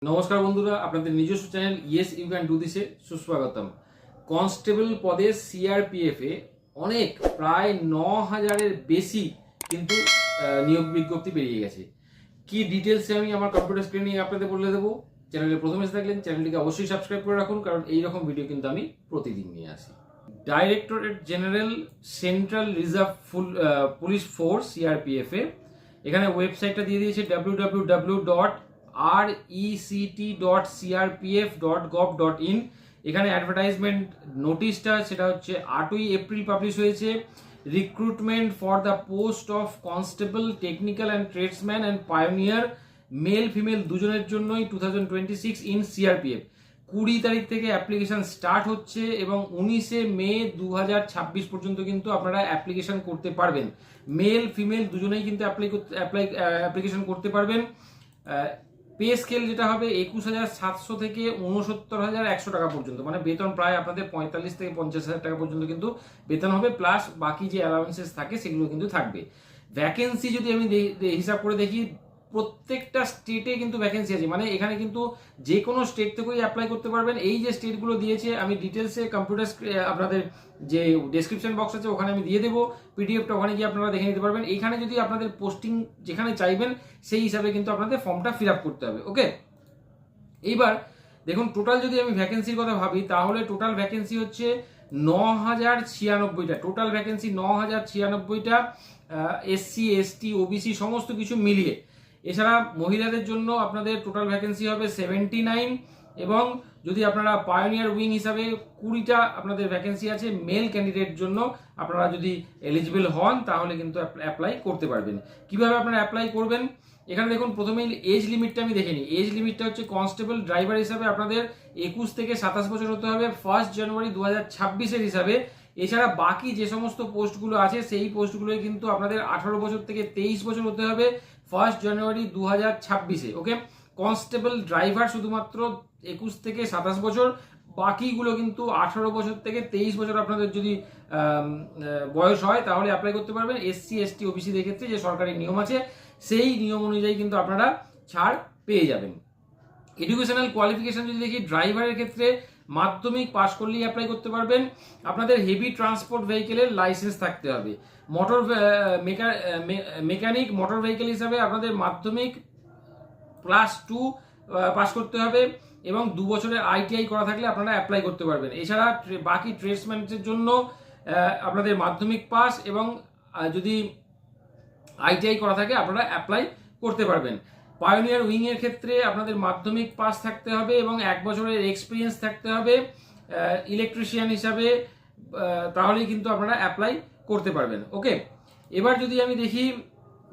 নমস্কার বন্ধুরা, আপনাদের নিজস্ব channel yes you can do দিসে সুস্বাগতম। কনস্টেবল পদে সিআরপিএফ এ অনেক প্রায় ৯,০০০-এর বেশি কিন্তু নিয়োগ বিজ্ঞপ্তি বেরিয়ে গেছে। কি ডিটেলসে আমি আমার কম্পিউটার স্ক্রিনে আপনাদের বলে দেবো। চ্যানেলে প্রথমে এসে থাকলেন চ্যানেলটিকে অবশ্যই সাবস্ক্রাইব করে রাখুন, কারণ এইরকম ভিডিও কিন্তু আমি প্রতিদিন নিয়ে আসি। Directorate general central reserve police force CRPF এ এখানে ওয়েবসাইটটা দিয়ে দিয়েছে www.rect.crpf.gov.in। এখানে অ্যাডভার্টাইজমেন্ট নোটিশটা সেটা হচ্ছে 8ই এপ্রিল পাবলিশ হয়েছে। Recruitment for the post of constable, technical and tradesman and pioneer, male female দুজনের জন্যই 2026 ইন সিআরপিএফ। 20 তারিখ থেকে অ্যাপ্লিকেশন স্টার্ট হচ্ছে এবং 19শে মে 2026 পর্যন্ত কিন্তু আপনারা অ্যাপ্লিকেশন করতে পারবেন। মেল ফিমেল দুজনেই কিন্তু অ্যাপ্লিকেশন করতে পারবেন। পে স্কেল যেটা হবে 21,700 থেকে 69,100 টাকা পর্যন্ত, মানে বেতন প্রায় আপনাদের 45 থেকে 50,000 টাকা পর্যন্ত কিন্তু বেতন হবে, প্লাস বাকি যে অ্যালাউন্সেস থাকে সেগুলো কিন্তু থাকবে। ভ্যাকেন্সি যদি আমি হিসাব করে দেখি, প্রত্যেকটা স্টেটে কিন্তু ভ্যাকেন্সি আছে, মানে এখানে কিন্তু যে কোনো স্টেট থেকেই অ্যাপ্লাই করতে পারবেন। এই যে স্টেটগুলো দিয়েছে আমি ডিটেলসে কম্পিউটার আপনাদের যে ডেসক্রিপশন বক্স আছে ওখানে আমি দিয়ে দেবো, পিডিএফটা ওখানে গিয়ে আপনারা দেখে নিতে পারবেন। এইখানে যদি আপনাদের পোস্টিং যেখানে চাইবেন সেই হিসাবে কিন্তু আপনাদের ফর্মটা ফিল আপ করতে হবে। ওকে, এইবার দেখুন টোটাল যদি আমি ভ্যাকেন্সির কথা ভাবি তাহলে টোটাল ভ্যাকেন্সি হচ্ছে 9,096টা। টোটাল ভ্যাকেন্সি 9,096টা, এসসি এসটি ওবিসি সমস্ত কিছু মিলিয়ে। এছাড়া মহিলাদের জন্য আপনাদের টোটাল ভ্যাকেন্সি হবে 79, এবং যদি আপনারা পায়োনিয়ার উইং হিসাবে 20টা আপনাদের ভ্যাকেন্সি আছে মেল ক্যান্ডিডেট জন্য। আপনারা যদি এলিজিবল হন তাহলে কিন্তু অ্যাপ্লাই করতে পারবেন। কিভাবে আপনারা অ্যাপ্লাই করবেন, এখানে দেখুন প্রথমেই এজ লিমিটটা আমি দেখে নিই। এজ লিমিটটা হচ্ছে কনস্টেবল ড্রাইভার হিসাবে আপনাদের 21 থেকে 27 বছর হতে হবে 1 জানুয়ারি 2026-এর হিসাবে। এছাড়া বাকি যে সমস্ত পোস্টগুলো আছে সেই পোস্টগুলোই কিন্তু আপনাদের 18 বছর থেকে 23 বছর হতে হবে 1 জানুয়ারি 2026-এ। ওকে, কনস্টেবল ড্রাইভার শুধুমাত্র 21 থেকে 27 বছর, বাকিগুলো কিন্তু 18 বছর থেকে 23 বছর আপনাদের যদি বয়স হয় তাহলে অ্যাপ্লাই করতে পারবেন। এসসি এসটি ওবিসিদের ক্ষেত্রে যে সরকারি নিয়ম আছে সেই নিয়ম অনুযায়ী কিন্তু আপনারা ছাড় পেয়ে যাবেন। এডুকেশনাল কোয়ালিফিকেশন যদি দেখি, ড্রাইভারের ক্ষেত্রে মাধ্যমিক পাশ করলেই অ্যাপ্লাই করতে পারবেন। আপনাদের হেভি ট্রান্সপোর্ট ভেহিকেলের লাইসেন্স থাকতে হবে। মোটর মেকানিক মোটর ভেহিকেল হিসাবে আপনাদের মাধ্যমিক +2 পাস করতে হবে এবং 2 বছরের আইটিআই করা থাকলে আপনারা অ্যাপ্লাই করতে পারবেন। এছাড়া বাকি ট্রেডসম্যানদের জন্য আপনাদের মাধ্যমিক পাস এবং যদি আইটিআই করা থাকে আপনারা অ্যাপ্লাই করতে পারবেন। পায়োনিয়ার উইং এর ক্ষেত্রে আপনাদের মাধ্যমিক পাস থাকতে হবে এবং 1 বছরের এক্সপিরিয়েন্স থাকতে হবে ইলেকট্রিশিয়ান হিসাবে, তাহলেই কিন্তু আপনারা অ্যাপ্লাই করতে পারবেন। ওকে, এবার যদি আমি দেখি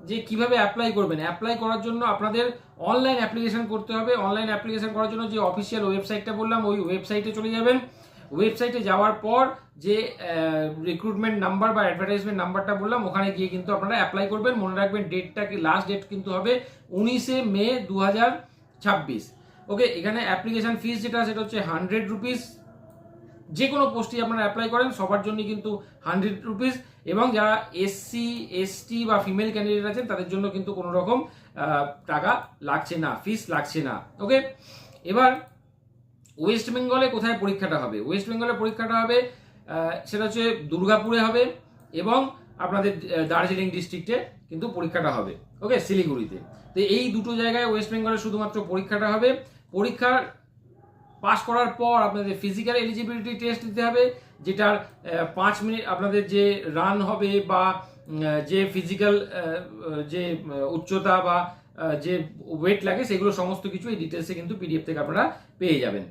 যে কিভাবে অ্যাপ্লাই করবেন। অ্যাপ্লাই করার জন্য আপনাদের অনলাইন অ্যাপ্লিকেশন করতে হবে। অনলাইন অ্যাপ্লিকেশন করার জন্য যে অফিসিয়াল ওয়েবসাইটটা বললাম ওই ওয়েবসাইটে চলে যাবেন। ওয়েবসাইটে যাওয়ার পর যে রিক্রুটমেন্ট নাম্বার বা অ্যাডভার্টাইজমেন্ট নাম্বারটা বললাম ওখানে গিয়ে কিন্তু আপনারা অ্যাপ্লাই করবেন। মনে রাখবেন ডেটটাকে, লাস্ট ডেট কিন্তু হবে 19শে মে 2026। ওকে, এখানে অ্যাপ্লিকেশন ফিস যেটা সেটা হচ্ছে 100 রুপিস। যে কোনো পোস্টে আপনারা অ্যাপ্লাই করেন সবার জন্য কিন্তু 100 রুপিস, এবং যারা এসসি এসটি বা ফিমেল ক্যান্ডিডেট আছেন তাদের জন্য কিন্তু কোনো রকম টাকা লাগছে না, ফিস লাগছে না। ওকে, এবার ওয়েস্ট বেঙ্গলে কোথায় পরীক্ষাটা হবে? ওয়েস্ট বেঙ্গলে পরীক্ষাটা হবে সেটা হচ্ছে দুর্গাপুরে হবে এবং আপনাদের দার্জিলিং ডিস্ট্রিক্টে কিন্তু পরীক্ষাটা হবে। ওকে, শিলিগুড়িতে। তো এই দুটো জায়গায় ওয়েস্ট বেঙ্গলে শুধুমাত্র পরীক্ষাটা হবে। পরীক্ষার পাস করার পর আপনাদের ফিজিক্যাল এলিজিবিলিটি টেস্ট দিতে হবে, যেটার 5 মিনিট আপনাদের যে রান হবে বা যে ফিজিক্যাল যে উচ্চতা বা যে ওয়েট লাগে সেগুলো সমস্ত কিছু এই ডিটেলসে কিন্তু পিডিএফ থেকে আপনারা পেয়ে যাবেন।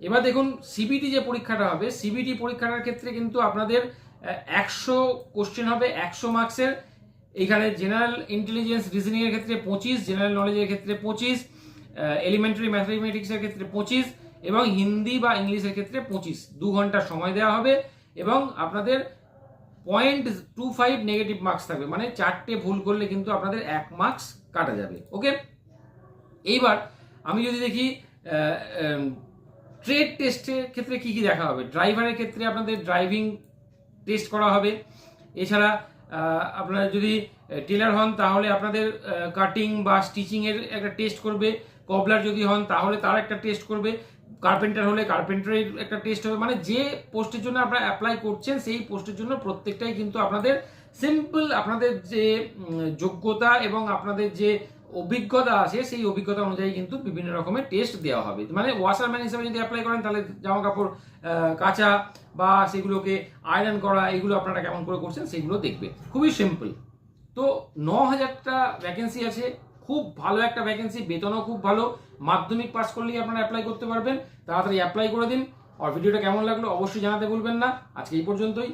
এবার দেখুন সিবিটি যে পরীক্ষাটা হবে, সিবিটি পরীক্ষাটার ক্ষেত্রে কিন্তু আপনাদের 100 কোশ্চেন হবে 100 মার্কসের। এখানে জেনারেল ইন্টেলিজেন্স রিজনিং এর ক্ষেত্রে 25, জেনারেল নলেজের ক্ষেত্রে 25, এলিমেন্টারি ম্যাথমেটিক্সের ক্ষেত্রে 25 এবং হিন্দি বা ইংলিশের ক্ষেত্রে 25। 2 ঘন্টা সময় দেওয়া হবে এবং আপনাদের 0.25 নেগেটিভ মার্কস থাকবে, মানে 4টে ভুল করলে কিন্তু আপনাদের 1 মার্কস কাটা যাবে। ওকে, এইবার আমি যদি দেখি ট্রেড টেস্টের ক্ষেত্রে কি কি দেখা হবে। ড্রাইভারের ক্ষেত্রে আপনাদের ড্রাইভিং টেস্ট করা হবে। এছাড়া আপনারা যদি টেলার হন তাহলে আপনাদের কাটিং বা স্টিচিং এর একটা টেস্ট করবে। কবলার যদি হন তাহলে তার একটা টেস্ট করবে, কার্পেন্টার হলে কার্পেন্টারের একটা টেস্ট হবে। মানে যে পোস্টের জন্য আপনারা অ্যাপ্লাই করছেন সেই পোস্টের জন্য প্রত্যেকটাই কিন্তু আপনাদের সিম্পল, আপনাদের যে যোগ্যতা এবং আপনাদের যে অভিজ্ঞতা আছে সেই অভিজ্ঞতা অনুযায়ী কিন্তু বিভিন্ন রকমের টেস্ট দেওয়া হবে। মানে ওয়াশারম্যান হিসেবে যদি অ্যাপ্লাই করেন তাহলে জামা কাপড় কাচা বা সেগুলোকে আয়রন করা, এগুলো আপনারা কেমন করে করছেন সেগুলো দেখবে। খুবই সিম্পল। তো 9000টা ভ্যাকেন্সি আছে, খুব ভালো একটা ভ্যাকেন্সি, বেতনও খুব ভালো। মাধ্যমিক পাস করলেই আপনারা অ্যাপ্লাই করতে পারবেন। তাড়াতাড়ি অ্যাপ্লাই করে দিন। আর ভিডিওটা কেমন লাগলো অবশ্যই জানাতে ভুলবেন না। আজকে এই পর্যন্তই।